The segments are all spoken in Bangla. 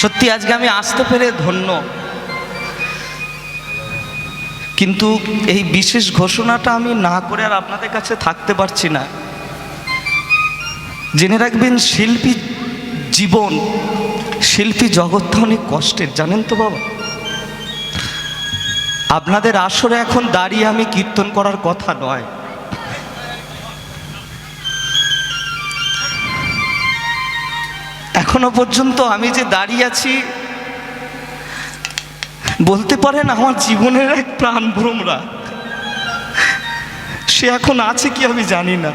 সত্যি আজকে আমি আসতে পেরে ধন্য, কিন্তু এই বিশেষ ঘোষণাটা আমি না করে আর আপনাদের কাছে থাকতে পারছি না। জেনে রাখবেন, শিল্পী জীবন, শিল্পী জগৎটা অনেক কষ্টের, জানেন তো বাবা। আপনাদের আসরে এখন দাঁড়িয়ে আমি কীর্তন করার কথা নয়, এখনো পর্যন্ত আমি যে দাঁড়িয়ে আছি, বলতে পারেন আমার জীবনের এক প্রাণ ভ্রমরা, সে এখন আছে কি আমি জানি না।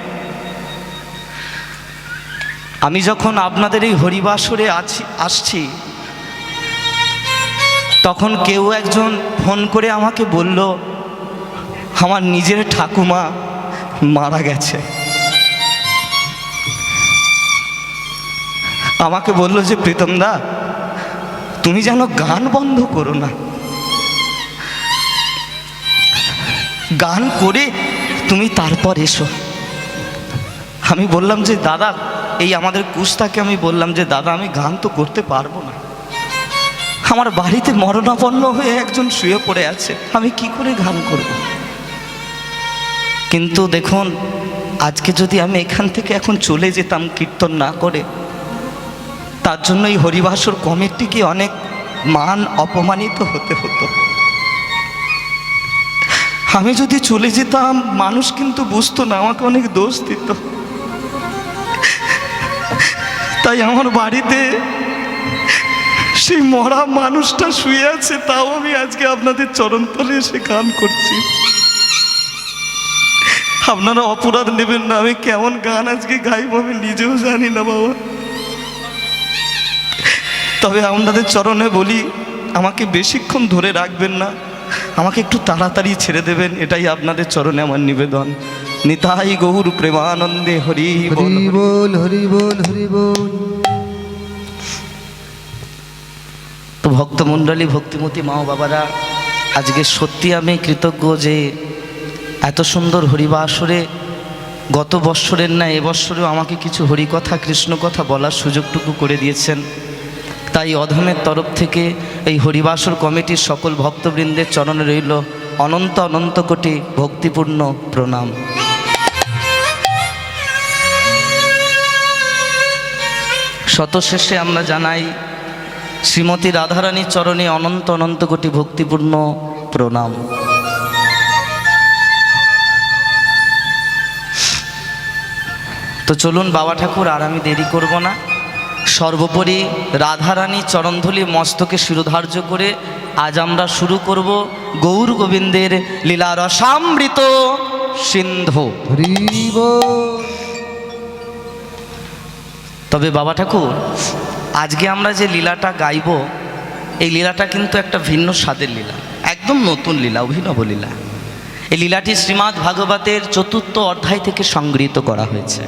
আমি যখন আপনাদের এই হরিবাসরে আসছি, তখন কেউ একজন ফোন করে আমাকে বলল, আমার নিজের ঠাকুমা মারা গেছে। আমাকে বলল যে প্রীতম দা, তুমি যেন গান বন্ধ করো না, গান করে তুমি তারপর এসো। আমি বললাম যে দাদা, এই আমাদের কুস্তাকে আমি বললাম যে দাদা, আমি গান তো করতে পারবো না, আমার বাড়িতে মরণাপন্ন হয়ে একজন শুয়ে পড়ে আছে, আমি কি করে গান করব। কিন্তু দেখুন, আজকে যদি আমি এখান থেকে এখন চলে যেতাম কীর্তন না করে, তার জন্য এই হরিবাসর কমিটিকে অনেক মান অপমানিত হতে হতো। আমি যদি চলে যেতাম, মানুষ কিন্তু বুঝতো না, আমাকে অনেক দোষ দিত। তাই আমার বাড়িতে সেই মরা মানুষটা শুয়ে আছে, তাও আমি আজকে আপনাদের চরণতলে এসে গান করছি। আপনারা অপরাধ নেবেন না, আমি কেমন গান আজকে গাইব আমি নিজেও জানি না বাবা। তবে আপনাদের চরণে বলি, আমাকে বেশিক্ষণ ধরে রাখবেন না, আমাকে একটু তাড়াতাড়ি ছেড়ে দেবেন, এটাই আপনাদের চরণে আমার নিবেদন। নিতাই গৌর প্রেমানন্দে হরি বল, হরি বল, হরি বল, হরি বল। তো ভক্তমণ্ডলী, ভক্তিমতী মা বাবারা, আজকে সত্যি আমি কৃতজ্ঞ যে এত সুন্দর হরিবাসরে গত বৎসরের না এবৎসরেও আমাকে কিছু হরিকথা, কৃষ্ণ কথা বলার সুযোগটুকু করে দিয়েছেন। তাই অধমের তরফ থেকে এই হরিবাসর কমিটির সকল ভক্তবৃন্দের চরণে রইল অনন্ত অনন্ত কোটি ভক্তিপূর্ণ প্রণাম। শতশেষে আমরা জানাই শ্রীমতী রাধারানীর চরণে অনন্ত অনন্ত কোটি ভক্তিপূর্ণ প্রণাম। তো চলুন বাবা ঠাকুর, আর আমি দেরি করব না। সর্বোপরি রাধারানী চরণধূলি মস্তকে শিরোধার্য করে আজ আমরা শুরু করব গৌর গোবিন্দের লীলা রসামৃত সিন্ধু। তবে বাবা ঠাকুর, আজকে আমরা যে লীলাটা গাইব, এই লীলাটা কিন্তু একটা ভিন্ন স্বাদের লীলা, একদম নতুন লীলা, অভিনব লীলা। এই লীলাটি শ্রীমদ্ ভাগবতের ৪র্থ অধ্যায় থেকে সংগৃহীত করা হয়েছে।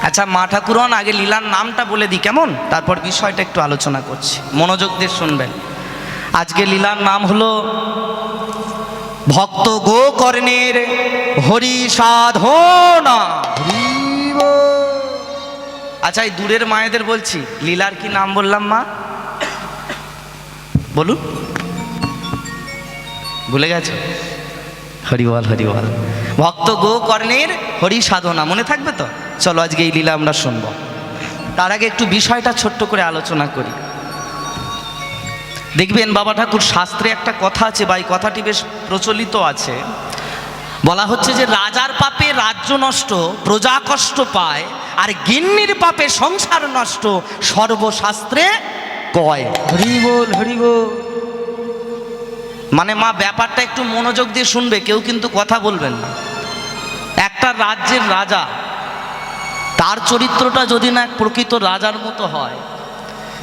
আচ্ছা মা ঠাকুরন, আগে লীলার নামটা বলে দিই কেমন, তারপর বিষয়টা একটু আলোচনা করছি, মনোযোগ দিয়ে শুনবেন। আজকে লীলার নাম হলো ভক্ত গোকর্ণের হরি সাধনা। আচ্ছা, এই দূরের মায়েদের বলছি, লীলার কি নাম বললাম মা? বলুন, ভুলে গেছো? হরিবল, হরিবল। ভক্ত গোকর্ণের হরি সাধনা, মনে থাকবে তো? চলো আজকে এই লীলা আমরা শুনবো। তার আগে একটু বিষয়টা ছোট্ট করে আলোচনা করি। দেখবেন বাবা ঠাকুর, শাস্ত্রে একটা কথা আছে, বা এই কথাটি বেশ প্রচলিত আছে। বলা হচ্ছে যে রাজার পাপে রাজ্য নষ্ট, প্রজা কষ্ট পায়, আর গিন্নির পাপে সংসার নষ্ট, সর্বশাস্ত্রে কয়। হরিবল, হরিবল। মানে মা, ব্যাপারটা একটু মনোযোগ দিয়ে শুনবে, কেউ কিন্তু কথা বলবেন না। একটা রাজ্যের রাজা, তার চরিত্রটা যদি না প্রকৃত রাজার মতো হয়,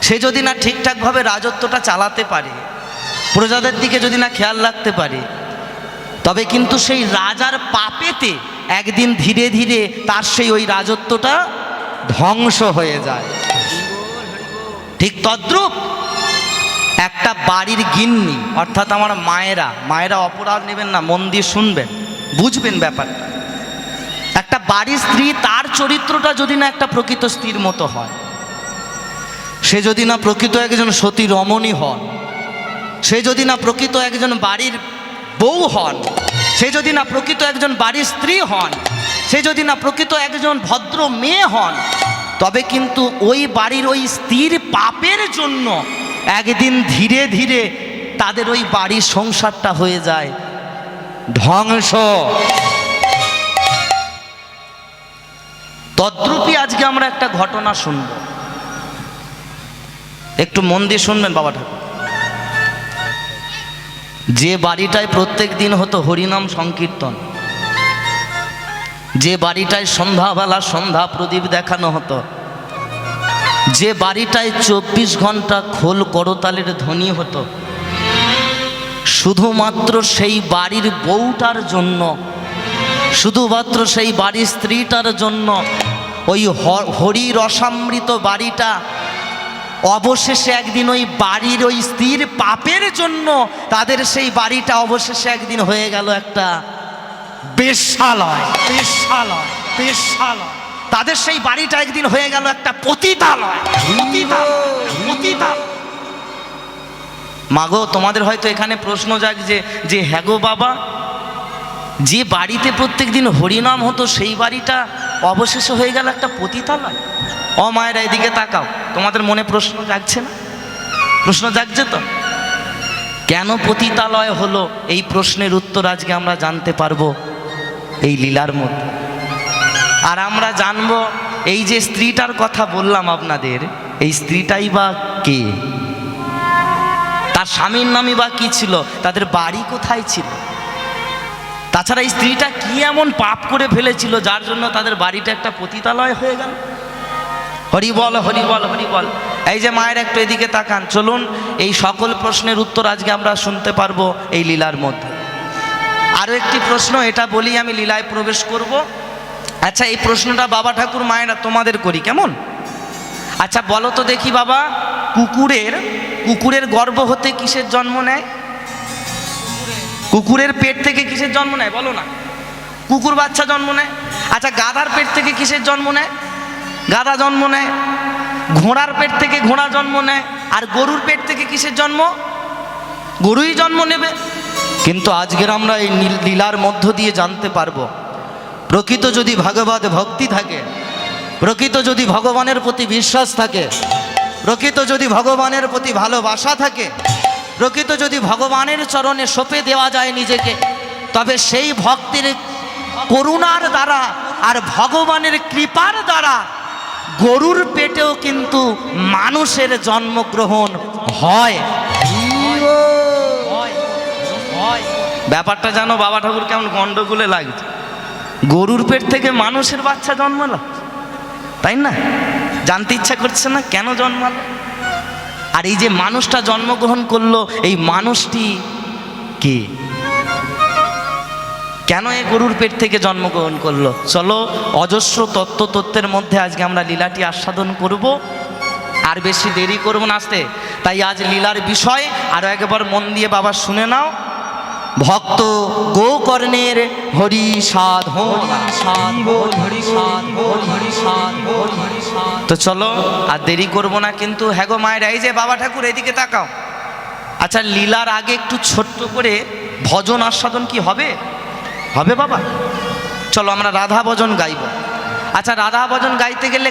সে যদি না ঠিকঠাকভাবে রাজত্বটা চালাতে পারে, প্রজাদের দিকে যদি না খেয়াল রাখতে পারে, তবে কিন্তু সেই রাজার পাপেতে একদিন ধীরে ধীরে তার সেই ওই রাজত্বটা ধ্বংস হয়ে যায়। ঠিক তদ্রূপ একটা বাড়ির গিন্নি, অর্থাৎ আমার মায়েরা অপরাধ নেবেন না, মন দিয়ে শুনবেন, বুঝবেন ব্যাপারটা। একটা বাড়ির স্ত্রী, তার চরিত্রটা যদি না একটা প্রকৃত স্ত্রীর মতো হয়, সে যদি না প্রকৃত একজন সতী রমণী হন, সে যদি না প্রকৃত একজন বাড়ির বউ হন, সে যদি না প্রকৃত একজন বাড়ির স্ত্রী হন, সে যদি না প্রকৃত একজন ভদ্র মেয়ে হন, তবে কিন্তু ওই বাড়ির ওই স্ত্রীর পাপের জন্য একদিন ধীরে ধীরে তাদের ওই বাড়ির সংসারটা হয়ে যায় ধ্বংস। তদ্রূপই আজকে আমরা একটা ঘটনা শুনব, একটু মন দিয়ে শুনবেন বাবা ঠাকুর। যে বাড়িটায় প্রত্যেক দিন হতো হরিনাম সংকীর্তন, যে বাড়িটায় সন্ধ্যাবেলা সন্ধ্যা প্রদীপ দেখানো হতো, যে বাড়িটায় 24 ঘন্টা খোল করতালের ধ্বনি হতো, শুধুমাত্র সেই বাড়ির বউটার জন্য, শুধুমাত্র সেই বাড়ির স্ত্রীটার জন্য ওই হরি রসামৃত বাড়িটা অবশেষে একদিন ওই বাড়ির ওই স্ত্রীর পাপের জন্য তাদের সেই বাড়িটা অবশেষে একদিন হয়ে গেল একটা বেশ্যালয়। বেশ্যালয়, বেশ্যালয়। তাদের সেই বাড়িটা একদিন হয়ে গেল একটা পতিতালয়। মাগো, তোমাদের হয়তো এখানে প্রশ্ন জাগছে যে হ্যাঁ গো বাবা, যে বাড়িতে প্রত্যেক দিন হরিনাম হতো সেই বাড়িটা অবশেষে হয়ে গেল একটা পতিতালয়। ও মায়েরা এদিকে তাকাও, তোমাদের মনে প্রশ্ন জাগছে না? প্রশ্ন জাগছে তো? কেন পতিতালয় হলো, এই প্রশ্নের উত্তর আজকে আমরা জানতে পারবো এই লীলার মধ্যে। আর আমরা জানবো এই যে স্ত্রীটার কথা বললাম আপনাদের, এই স্ত্রীটাই বা কে, তার স্বামীর নামই বা কি ছিল, তাদের বাড়ি কোথায় ছিল, তাছাড়া এই স্ত্রীটা কি এমন পাপ করে ফেলেছিল যার জন্য তাদের বাড়িটা একটা পতিতালয় হয়ে গেল। হরি বল, হরি বল, হরি বল। এই যে মায়ের একটু এদিকে তাকান, চলুন এই সকল প্রশ্নের উত্তর আজকে আমরা শুনতে পারবো এই লীলার মধ্যে। আরও একটি প্রশ্ন, এটা বলি আমি লীলায় প্রবেশ করব। আচ্ছা, এই প্রশ্নটা বাবা ঠাকুর মায়েরা তোমাদের করি, কেমন? আচ্ছা বলো তো দেখি বাবা, কুকুরের গর্ভ হতে কিসের জন্ম নেয়? কুকুরের পেট থেকে কিসের জন্ম নেয় বলো না? কুকুর বাচ্চা জন্ম নেয়। আচ্ছা, গাধার পেট থেকে কিসের জন্ম নেয়? গাধা জন্ম নেয়। ঘোড়ার পেট থেকে ঘোড়া জন্ম নেয়। আর গরুর পেট থেকে কিসের জন্ম? গরুই জন্ম নেবে। কিন্তু আজকের আমরা এই লীলার মধ্য দিয়ে জানতে পারবো, প্রকৃত যদি ভাগবত ভক্তি থাকে, প্রকৃত যদি ভগবানের প্রতি বিশ্বাস থাকে, প্রকৃত যদি ভগবানের প্রতি ভালোবাসা থাকে, প্রকৃত যদি ভগবানের চরণে সঁপে দেওয়া যায় নিজেকে, তবে সেই ভক্তির করুণার দ্বারা আর ভগবানের কৃপার দ্বারা গরুর পেটেও কিন্তু মানুষের জন্মগ্রহণ হয়। ব্যাপারটা জানো বাবা ঠাকুর কেমন গন্ডগোলে লাগছে? গরুর পেট থেকে মানুষের বাচ্চা জন্মালো, তাই না? জানতে ইচ্ছা করছে না কেন জন্মালো? আর এই যে মানুষটা জন্মগ্রহণ করলো, এই মানুষটি কে, কেন এই গরুর পেট থেকে জন্মগ্রহণ করলো? চলো অজস্র তত্ত্বের মধ্যে আজকে আমরা লীলাটি আস্বাদন করব, আর বেশি দেরি করব না আসতে। তাই আজ লীলার বিষয় আরো একবার মন দিয়ে বাবা শুনে নাও। ভক্ত গোকর্ণের হরি সাধন। তো চলো আর দেরি করব না কিন্তু। হ্যাঁ গো মায়ের, এই যে বাবা ঠাকুর এদিকে তাকাও। আচ্ছা, লীলার আগে একটু ছোট্ট করে ভজন আস্বাদন কি হবে? হবে বাবা? চলো আমরা রাধা ভজন গাইব। আচ্ছা, রাধা ভজন গাইতে গেলে